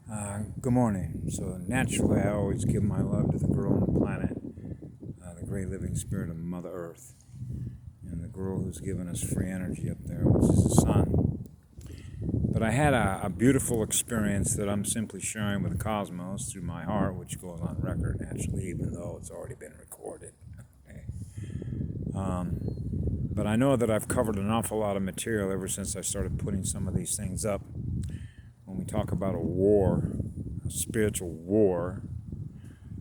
Good morning. So naturally, I always give my love to the girl on the planet, the great living spirit of Mother Earth, and the girl who's given us free energy up there, which is the sun. But I had a beautiful experience that I'm simply sharing with the cosmos through my heart, which goes on record naturally, even though it's already been recorded. Okay. But I know that I've covered an awful lot of material ever since I started putting some of these things up. When we talk about a war, a spiritual war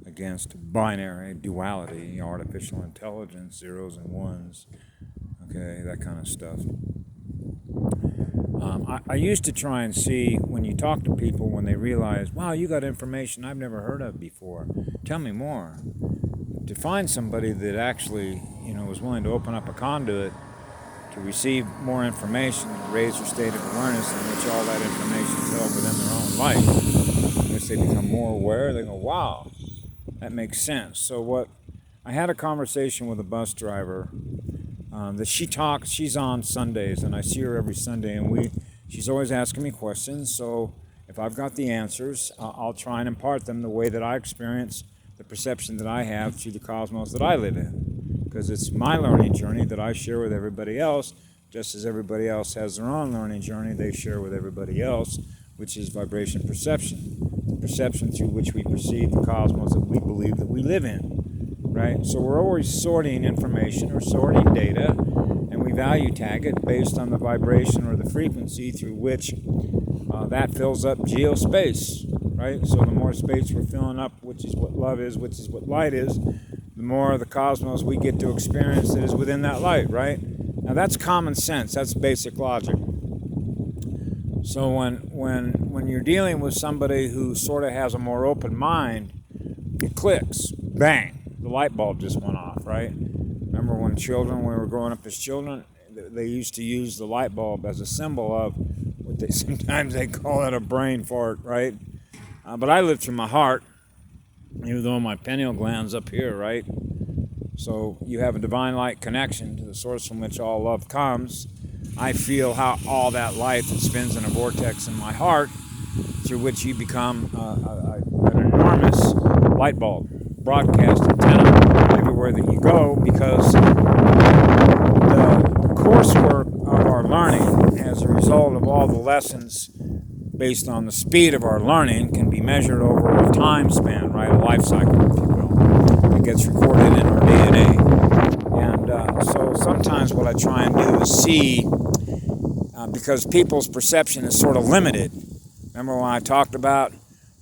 against binary duality, artificial intelligence, zeros and ones, okay, that kind of stuff. I used to try and see when you talk to people when they realize, wow, you got information I've never heard of before. Tell me more. To find somebody that actually, was willing to open up a conduit to receive more information, raise their state of awareness in which all that information is held within their own life. In which they become more aware, they go, wow, that makes sense. So what I had a conversation with a bus driver that she's on Sundays, and I see her every Sunday, and she's always asking me questions. So if I've got the answers, I'll try and impart them the way that I experience the perception that I have through the cosmos that I live in. Because it's my learning journey that I share with everybody else, just as everybody else has their own learning journey they share with everybody else, which is vibration perception. The perception through which we perceive the cosmos that we believe that we live in, right? So we're always sorting information or sorting data, and we value tag it based on the vibration or the frequency through which that fills up geospace, right? So the more space we're filling up, which is what love is, which is what light is, the more of the cosmos we get to experience that is within that light, right? Now that's common sense, that's basic logic. So when you're dealing with somebody who sort of has a more open mind, it clicks, bang, the light bulb just went off, right? Remember when we were growing up as children, they used to use the light bulb as a symbol of what sometimes they call it a brain fart, right? But I live through my heart, even though my pineal gland's up here, right? So you have a divine light connection to the source from which all love comes. I feel how all that light that spins in a vortex in my heart, through which you become an enormous light bulb, broadcast antenna everywhere that you go, because the coursework of our learning as a result of all the lessons based on the speed of our learning can be measured over a time span, right? A life cycle, if you will. It gets recorded in our DNA. And so sometimes what I try and do is see, because people's perception is sort of limited. Remember when I talked about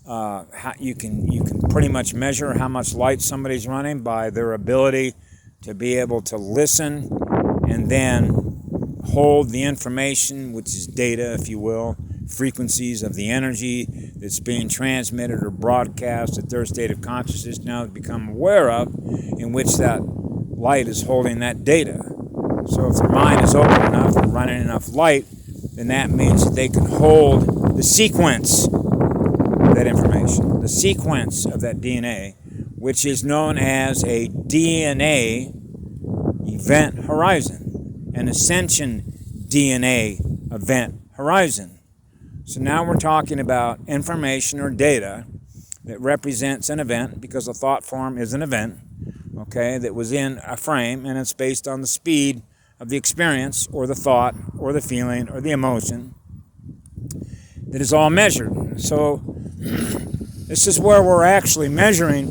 how you can pretty much measure how much light somebody's running by their ability to be able to listen and then hold the information, which is data, if you will, frequencies of the energy that's being transmitted or broadcast at their state of consciousness now become aware of, in which that light is holding that data. So if their mind is open enough and running enough light, then that means that they can hold the sequence of that information, the sequence of that DNA, which is known as a DNA event horizon, an ascension DNA event horizon. So now we're talking about information or data that represents an event, because a thought form is an event, okay, that was in a frame, and it's based on the speed of the experience or the thought or the feeling or the emotion that is all measured. So this is where we're actually measuring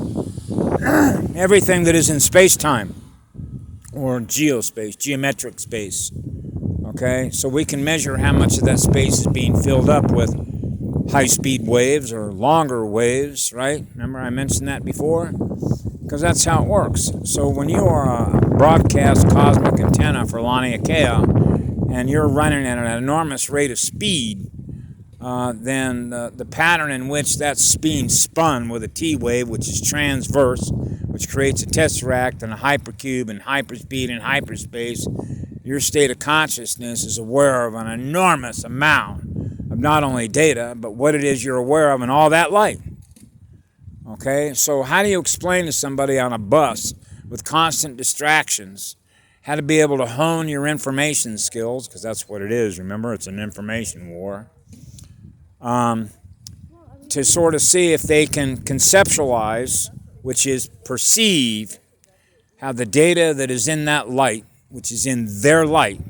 everything that is in space-time or geospace, geometric space. Okay, so we can measure how much of that space is being filled up with high-speed waves or longer waves, right? Remember I mentioned that before? Because that's how it works. So when you are a broadcast cosmic antenna for Laniakea and you're running at an enormous rate of speed, then the pattern in which that's being spun with a T wave, which is transverse, which creates a tesseract and a hypercube and hyperspeed and hyperspace, your state of consciousness is aware of an enormous amount of not only data, but what it is you're aware of and all that light. Okay, so how do you explain to somebody on a bus with constant distractions how to be able to hone your information skills, because that's what it is, remember, it's an information war, to to sort of see if they can conceptualize, which is perceive, how the data that is in that light, which is in their light,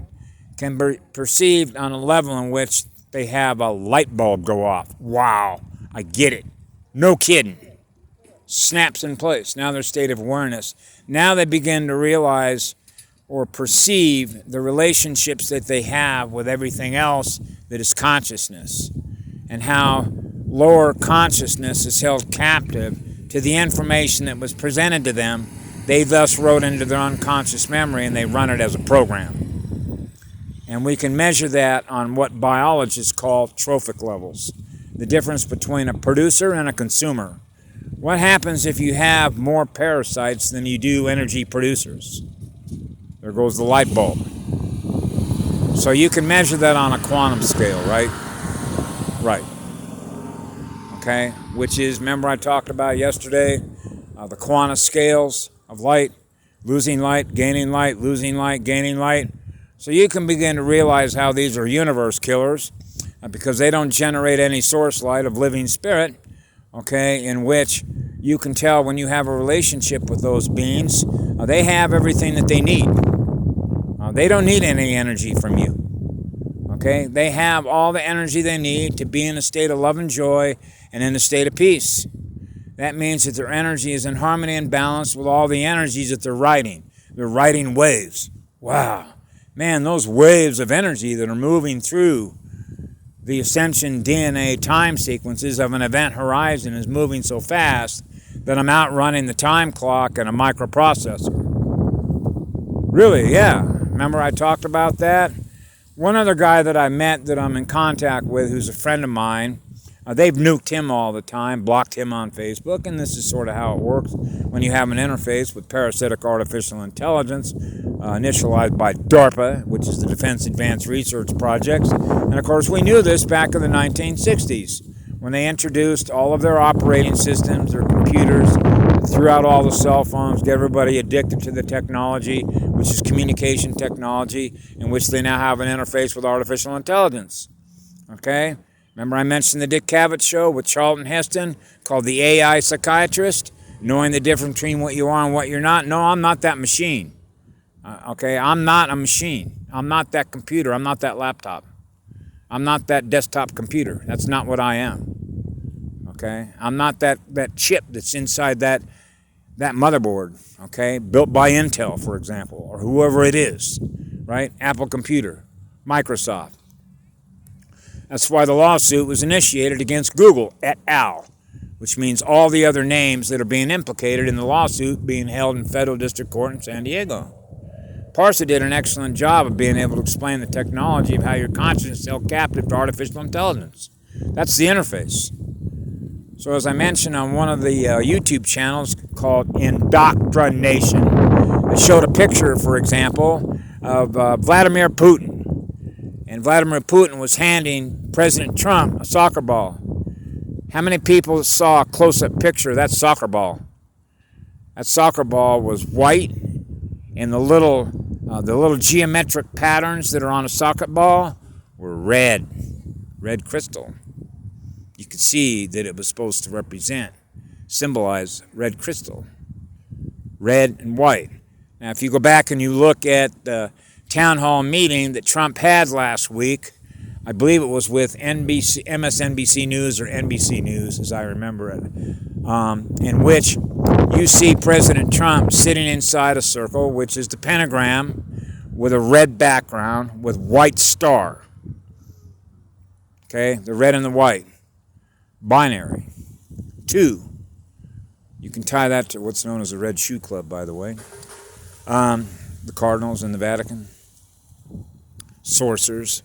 can be perceived on a level in which they have a light bulb go off. Wow, I get it. No kidding. Snaps in place. Now their state of awareness. Now they begin to realize or perceive the relationships that they have with everything else that is consciousness, and how lower consciousness is held captive to the information that was presented to them. They thus wrote into their unconscious memory, and they run it as a program. And we can measure that on what biologists call trophic levels, the difference between a producer and a consumer. What happens if you have more parasites than you do energy producers? There goes the light bulb. So you can measure that on a quantum scale, right? Right. Okay, which is, remember I talked about yesterday, the quantum scales of light, losing light, gaining light, losing light, gaining light. So you can begin to realize how these are universe killers, because they don't generate any source light of living spirit, okay, in which you can tell when you have a relationship with those beings, they have everything that they need. They don't need any energy from you. Okay? They have all the energy they need to be in a state of love and joy and in a state of peace. That means that their energy is in harmony and balance with all the energies that they're riding. They're riding waves. Wow. Man, those waves of energy that are moving through the ascension DNA time sequences of an event horizon is moving so fast that I'm outrunning the time clock and a microprocessor. Really, yeah. Remember I talked about that? One other guy that I met that I'm in contact with who's a friend of mine, they've nuked him all the time, blocked him on Facebook, and this is sort of how it works when you have an interface with parasitic artificial intelligence, initialized by DARPA, which is the Defense Advanced Research Projects. And of course we knew this back in the 1960s when they introduced all of their operating systems, their computers, threw out all the cell phones, get everybody addicted to the technology, which is communication technology, in which they now have an interface with artificial intelligence. Okay? Remember I mentioned the Dick Cavett show with Charlton Heston called The AI Psychiatrist, knowing the difference between what you are and what you're not? No, I'm not that machine. Okay? I'm not a machine. I'm not that computer. I'm not that laptop. I'm not that desktop computer. That's not what I am. Okay? I'm not that chip that's inside that motherboard, okay? Built by Intel, for example, or whoever it is, right? Apple Computer, Microsoft. That's why the lawsuit was initiated against Google et al., which means all the other names that are being implicated in the lawsuit being held in federal district court in San Diego. Parsa did an excellent job of being able to explain the technology of how your consciousness is held captive to artificial intelligence. That's the interface. So as I mentioned on one of the YouTube channels called Indoctrination, it showed a picture, for example, of Vladimir Putin. And Vladimir Putin was handing President Trump a soccer ball. How many people saw a close-up picture of that soccer ball? That soccer ball was white, and the little geometric patterns that are on a soccer ball were red crystal. You could see that it was supposed to symbolize red crystal, red and white. Now, if you go back and you look at the town hall meeting that Trump had last week, I believe it was with MSNBC News or NBC News, as I remember it, in which you see President Trump sitting inside a circle, which is the pentagram with a red background with white star. Okay, the red and the white. Binary. 2. You can tie that to what's known as the Red Shoe Club, by the way. The Cardinals in the Vatican. Sorcerers.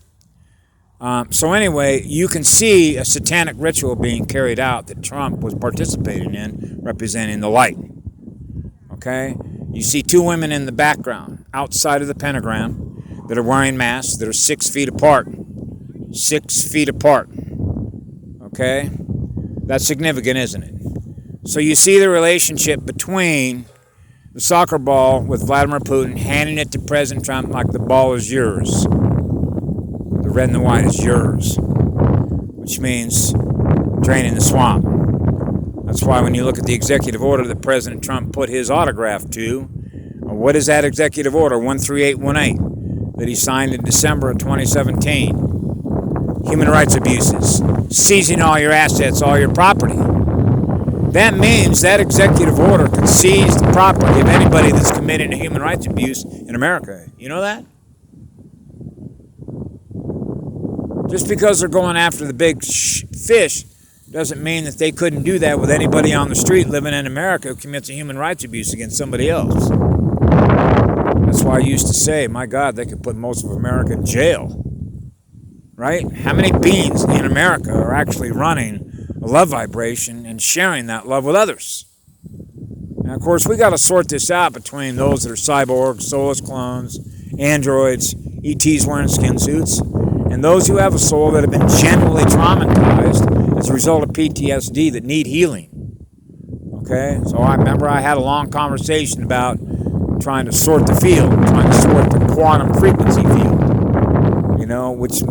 So anyway, you can see a satanic ritual being carried out that Trump was participating in, representing the light. Okay? You see 2 women in the background, outside of the pentagram, that are wearing masks that are 6 feet apart. 6 feet apart. Okay? That's significant, isn't it? So you see the relationship between the soccer ball with Vladimir Putin handing it to President Trump like the ball is yours. The red and the white is yours. Which means draining the swamp. That's why when you look at the executive order that President Trump put his autograph to, what is that executive order, 13818, that he signed in December of 2017? Human rights abuses, seizing all your assets, all your property. That means that executive order can seize the property of anybody that's committing a human rights abuse in America. You know that? Just because they're going after the big fish doesn't mean that they couldn't do that with anybody on the street living in America who commits a human rights abuse against somebody else. That's why I used to say, my God, they could put most of America in jail. Right? How many beings in America are actually running a love vibration and sharing that love with others? And of course, we got to sort this out between those that are cyborgs, soulless clones, androids, ETs wearing skin suits, and those who have a soul that have been genuinely traumatized as a result of PTSD that need healing. Okay? So I remember I had a long conversation about trying to sort the field, trying to sort the quantum frequency field, which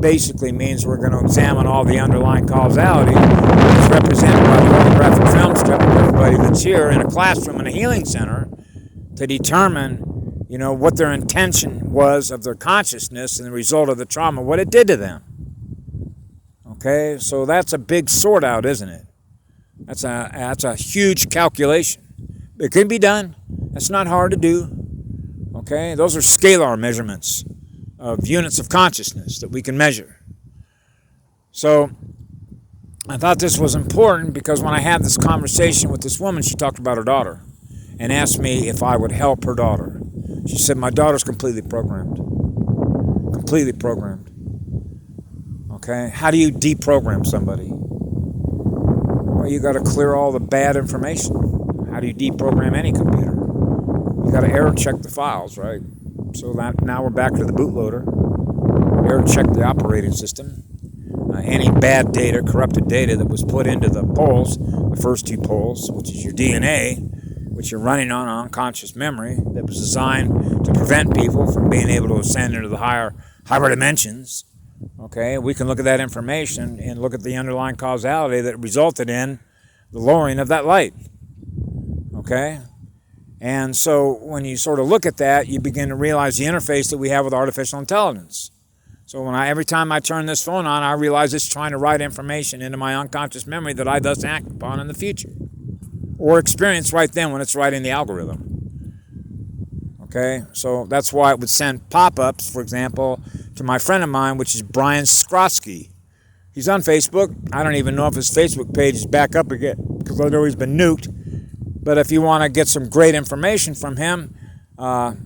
basically means we're going to examine all the underlying causality that's represented by the holographic film strip of everybody that's here in a classroom in a healing center to determine, what their intention was of their consciousness and the result of the trauma, what it did to them. Okay, so that's a big sort out, isn't it? That's a huge calculation. It can be done. That's not hard to do. Okay, those are scalar measurements of units of consciousness that we can measure. So I thought this was important because when I had this conversation with this woman, she talked about her daughter and asked me if I would help her daughter. She said, my daughter's completely programmed. Completely programmed. Okay? How do you deprogram somebody? Well, you got to clear all the bad information. How do you deprogram any computer? You got to error check the files, right? So that now we're back to the bootloader. Error check the operating system. Any bad data, corrupted data that was put into the poles, the first two poles, which is your DNA, which you're running on unconscious memory, that was designed to prevent people from being able to ascend into the higher dimensions. Okay, we can look at that information and look at the underlying causality that resulted in the lowering of that light. Okay? And so when you sort of look at that, you begin to realize the interface that we have with artificial intelligence. So every time I turn this phone on, I realize it's trying to write information into my unconscious memory that I thus act upon in the future. Or experience right then when it's writing the algorithm. Okay? So that's why it would send pop-ups, for example, to my friend of mine, which is Brian Skrosky. He's on Facebook. I don't even know if his Facebook page is back up again because I know he's been nuked. But if you want to get some great information from him,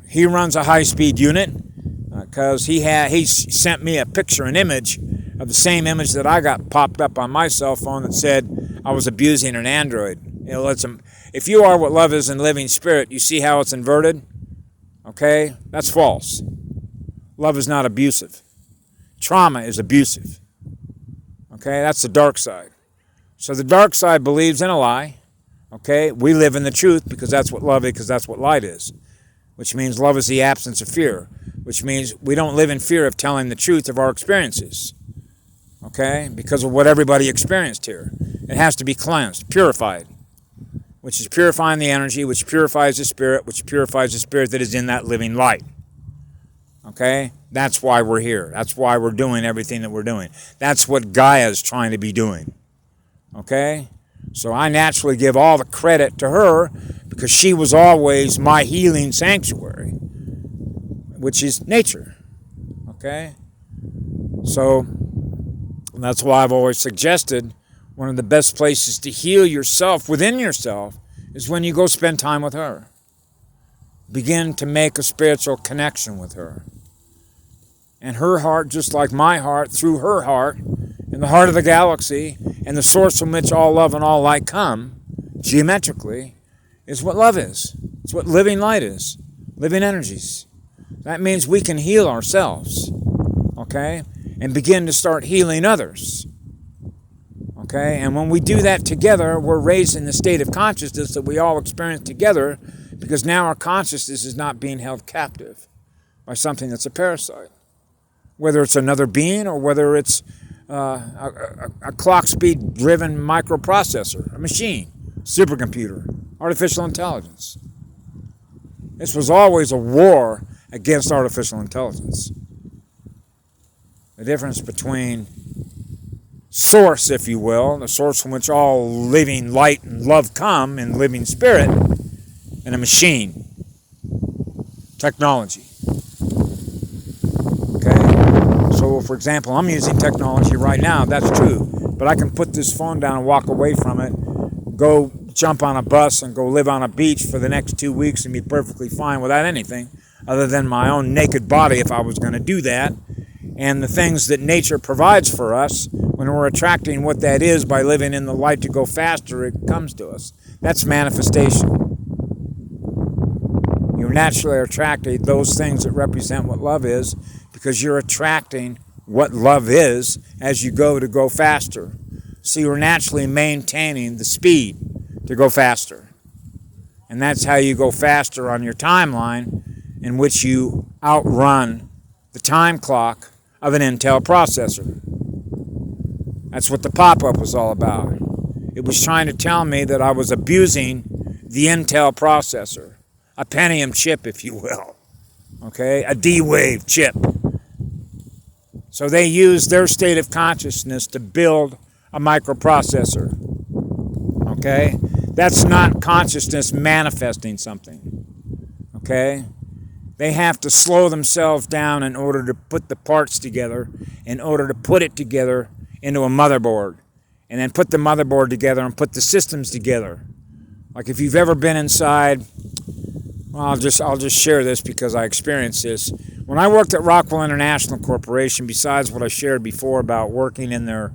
he runs a high-speed unit because he sent me a picture, an image of the same image that I got popped up on my cell phone that said I was abusing an android. If you are what love is in living spirit, you see how it's inverted? Okay? That's false. Love is not abusive. Trauma is abusive. Okay? That's the dark side. So the dark side believes in a lie. Okay, we live in the truth because that's what love is, because that's what light is. Which means love is the absence of fear. Which means we don't live in fear of telling the truth of our experiences. Okay, because of what everybody experienced here. It has to be cleansed, purified. Which is purifying the energy, which purifies the spirit, which purifies the spirit that is in that living light. Okay, that's why we're here. That's why we're doing everything that we're doing. That's what Gaia is trying to be doing. Okay? So I naturally give all the credit to her because she was always my healing sanctuary, which is nature. Okay? So that's why I've always suggested one of the best places to heal yourself within yourself is when you go spend time with her. Begin to make a spiritual connection with her. And her heart, just like my heart, through her heart, in the heart of the galaxy, and the source from which all love and all light come, geometrically, is what love is. It's what living light is. Living energies. That means we can heal ourselves. Okay? And begin to start healing others. Okay? And when we do that together, we're raised in the state of consciousness that we all experience together, because now our consciousness is not being held captive by something that's a parasite. Whether it's another being or whether it's a clock speed driven microprocessor, a machine, supercomputer, artificial intelligence. This was always a war against artificial intelligence. The difference between source, if you will, the source from which all living light and love come in living spirit, and a machine, technology. Okay? So, for example, I'm using technology right now, that's true, but I can put this phone down and walk away from it, go jump on a bus and go live on a beach for the next 2 weeks and be perfectly fine without anything other than my own naked body if I was going to do that, and the things that nature provides for us. When we're attracting what that is by living in the light to go faster, it comes to us. That's manifestation. You naturally attracting those things that represent what love is because you're attracting what love is as you go faster. So you're naturally maintaining the speed to go faster. And that's how you go faster on your timeline, in which you outrun the time clock of an Intel processor. That's what the pop-up was all about. It was trying to tell me that I was abusing the Intel processor, a Pentium chip, if you will, okay, a D-Wave chip. So they used their state of consciousness to build a microprocessor, okay? That's not consciousness manifesting something, okay? They have to slow themselves down in order to put the parts together, in order to put it together into a motherboard, and then put the motherboard together and put the systems together. Like if you've ever been inside, well, I'll just share this because I experienced this. When I worked at Rockwell International Corporation, besides what I shared before about working in their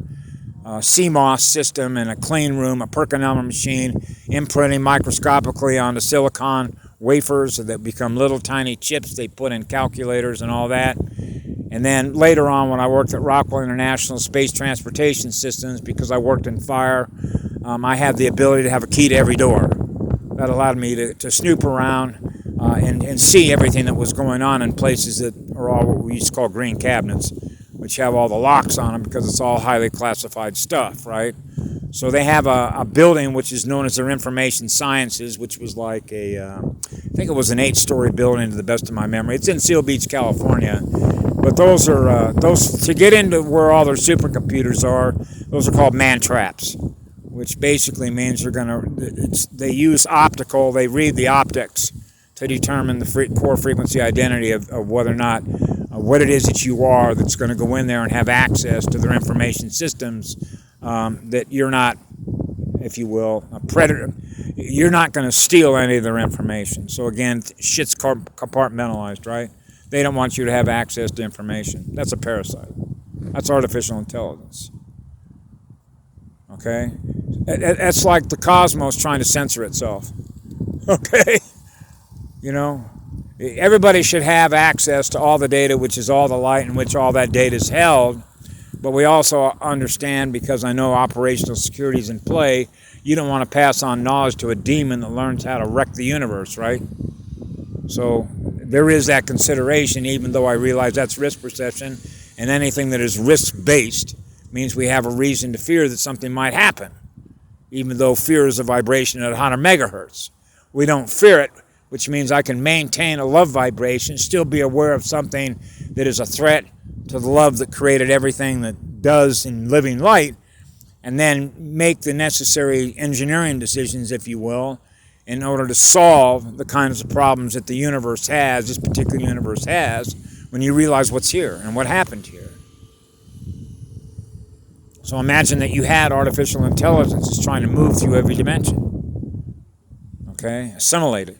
CMOS system in a clean room, a Perkinometer machine, imprinting microscopically onto silicon wafers so that become little tiny chips they put in calculators and all that. And then later on, when I worked at Rockwell International Space Transportation Systems, because I worked in fire, I had the ability to have a key to every door. That allowed me to snoop around and see everything that was going on in places that are all what we used to call green cabinets, which have all the locks on them because it's all highly classified stuff, right? So they have a building which is known as their Information Sciences, which was like I think it was an 8-story building to the best of my memory. It's in Seal Beach, California. But those to get into where all their supercomputers are, those are called man traps, which basically means they use optical, they read the optics to determine the core frequency identity of whether or not what it is that you are that's going to go in there and have access to their information systems, that you're not, if you will, a predator. You're not going to steal any of their information. So again, shit's compartmentalized, right? They don't want you to have access to information. That's a parasite. That's artificial intelligence. Okay? That's like the cosmos trying to censor itself. Okay? You know? Everybody should have access to all the data, which is all the light in which all that data is held. But we also understand, because I know operational security is in play, you don't want to pass on knowledge to a demon that learns how to wreck the universe, right? So there is that consideration, even though I realize that's risk perception, and anything that is risk-based means we have a reason to fear that something might happen, even though fear is a vibration at 100 megahertz. We don't fear it, which means I can maintain a love vibration, still be aware of something that is a threat to the love that created everything that does in living light, and then make the necessary engineering decisions, if you will, in order to solve the kinds of problems that the universe has, this particular universe has, when you realize what's here and what happened here. So imagine that you had artificial intelligence that's trying to move through every dimension. Okay? Assimilate it.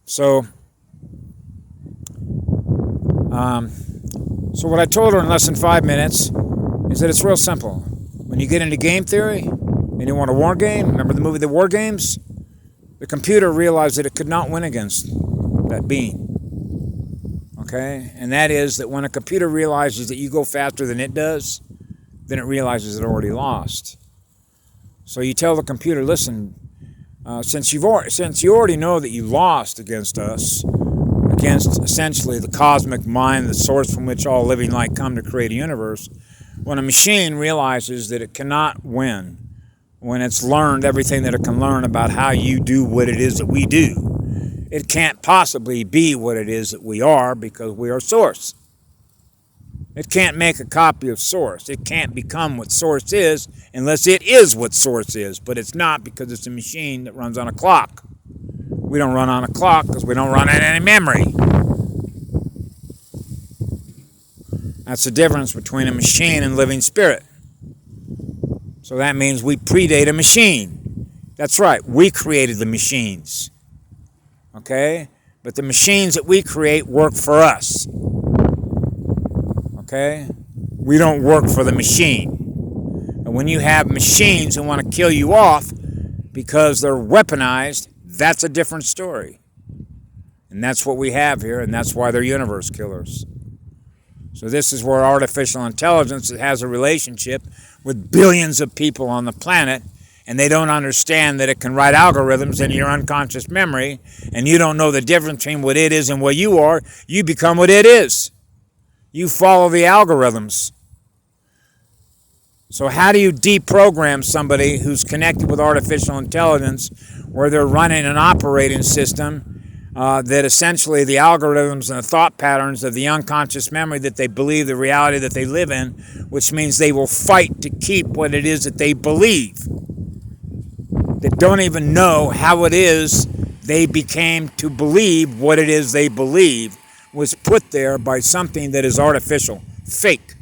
So what I told her in less than 5 minutes is that it's real simple. When you get into game theory, and you want a war game, remember the movie The War Games? The computer realized that it could not win against that being. Okay? And that is that when a computer realizes that you go faster than it does, then it realizes it already lost. So you tell the computer, listen, since you already know that you lost against us, against essentially the cosmic mind, the source from which all living light come to create a universe, when a machine realizes that it cannot win, when it's learned everything that it can learn about how you do what it is that we do, it can't possibly be what it is that we are, because we are source. It can't make a copy of source. It can't become what source is unless it is what source is, but it's not, because it's a machine that runs on a clock. We don't run on a clock because we don't run on any memory. That's the difference between a machine and living spirit. So that means we predate a machine. That's right, we created the machines. Okay? But the machines that we create work for us. Okay? We don't work for the machine. And when you have machines who want to kill you off because they're weaponized, that's a different story. And that's what we have here, and that's why they're universe killers. So this is where artificial intelligence has a relationship with billions of people on the planet, and they don't understand that it can write algorithms into your unconscious memory, and you don't know the difference between what it is and what you are. You become what it is. You follow the algorithms. So how do you deprogram somebody who's connected with artificial intelligence, where they're running an operating system that essentially the algorithms and the thought patterns of the unconscious memory that they believe, the reality that they live in, which means they will fight to keep what it is that they believe, that don't even know how it is they became to believe what it is they believe, was put there by something that is artificial, fake.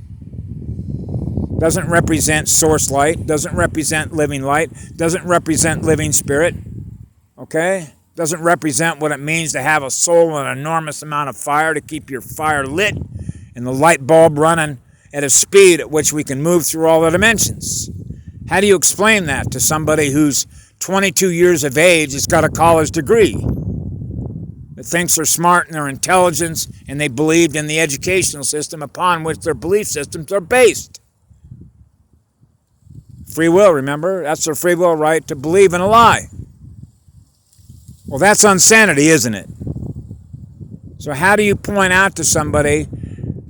Doesn't represent source light, doesn't represent living light, doesn't represent living spirit, okay? Doesn't represent what it means to have a soul and an enormous amount of fire to keep your fire lit and the light bulb running at a speed at which we can move through all the dimensions. How do you explain that to somebody who's 22 years of age, has got a college degree, that thinks they're smart in their intelligence, and they believed in the educational system upon which their belief systems are based? Free will, remember? That's their free will right to believe in a lie. Well, that's insanity, isn't it? So how do you point out to somebody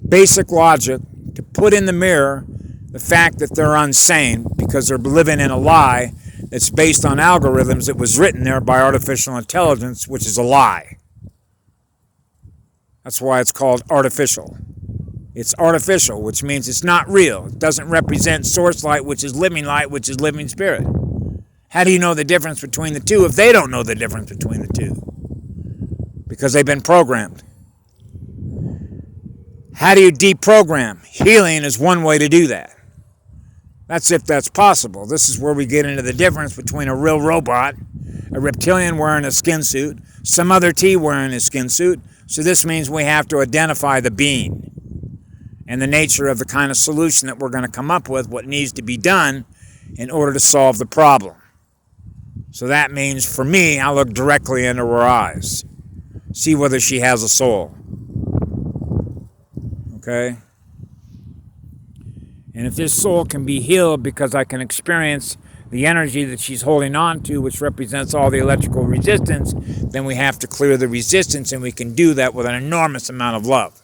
basic logic to put in the mirror the fact that they're insane because they're living in a lie that's based on algorithms that was written there by artificial intelligence, which is a lie? That's why it's called artificial. It's artificial, which means it's not real. It doesn't represent source light, which is living spirit. How do you know the difference between the two if they don't know the difference between the two? Because they've been programmed. How do you deprogram? Healing is one way to do that. That's if that's possible. This is where we get into the difference between a real robot, a reptilian wearing a skin suit, some other T wearing a skin suit. So this means we have to identify the being and the nature of the kind of solution that we're going to come up with, what needs to be done in order to solve the problem. So that means, for me, I look directly into her eyes, see whether she has a soul. Okay? And if this soul can be healed because I can experience the energy that she's holding on to, which represents all the electrical resistance, then we have to clear the resistance, and we can do that with an enormous amount of love.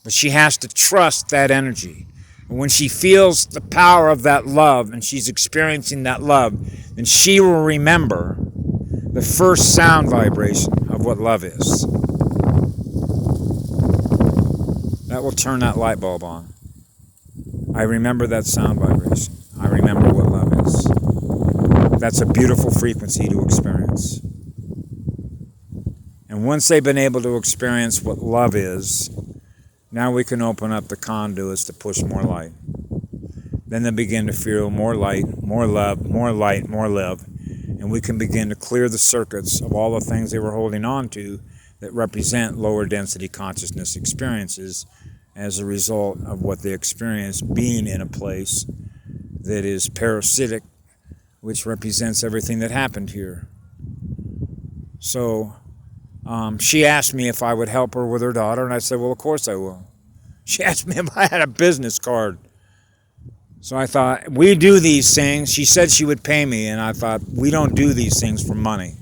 But she has to trust that energy. And when she feels the power of that love and she's experiencing that love, then she will remember the first sound vibration of what love is. That will turn that light bulb on. I remember that sound vibration. I remember what love is. That's a beautiful frequency to experience. And once they've been able to experience what love is, now we can open up the conduits to push more light. Then they begin to feel more light, more love, more light, more love. And we can begin to clear the circuits of all the things they were holding on to that represent lower density consciousness experiences as a result of what they experienced being in a place that is parasitic, which represents everything that happened here. So she asked me if I would help her with her daughter, and I said, well, of course I will. She asked me if I had a business card. So I thought, we do these things. She said she would pay me, and I thought, we don't do these things for money.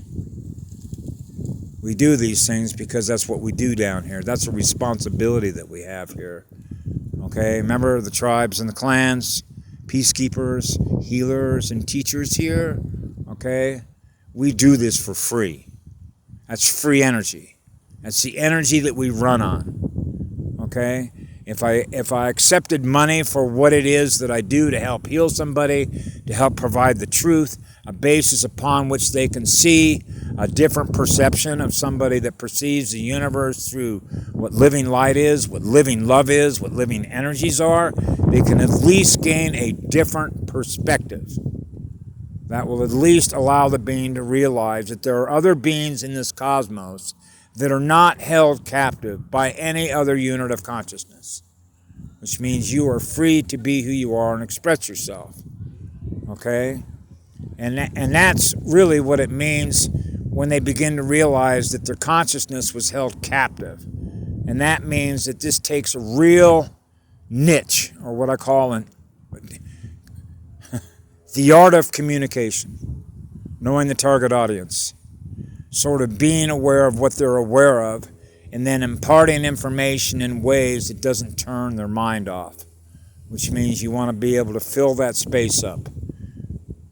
We do these things because that's what we do down here. That's a responsibility that we have here. Okay, remember the tribes and the clans, peacekeepers, healers, and teachers here? Okay, we do this for free. That's free energy. That's the energy that we run on. Okay? If I accepted money for what it is that I do to help heal somebody, to help provide the truth, a basis upon which they can see a different perception of somebody that perceives the universe through what living light is, what living love is, what living energies are, they can at least gain a different perspective. That will at least allow the being to realize that there are other beings in this cosmos that are not held captive by any other unit of consciousness, which means you are free to be who you are and express yourself. Okay? And that's really what it means when they begin to realize that their consciousness was held captive. And that means that this takes a real niche, or what I call the art of communication, knowing the target audience, sort of being aware of what they're aware of, and then imparting information in ways that doesn't turn their mind off, which means you want to be able to fill that space up.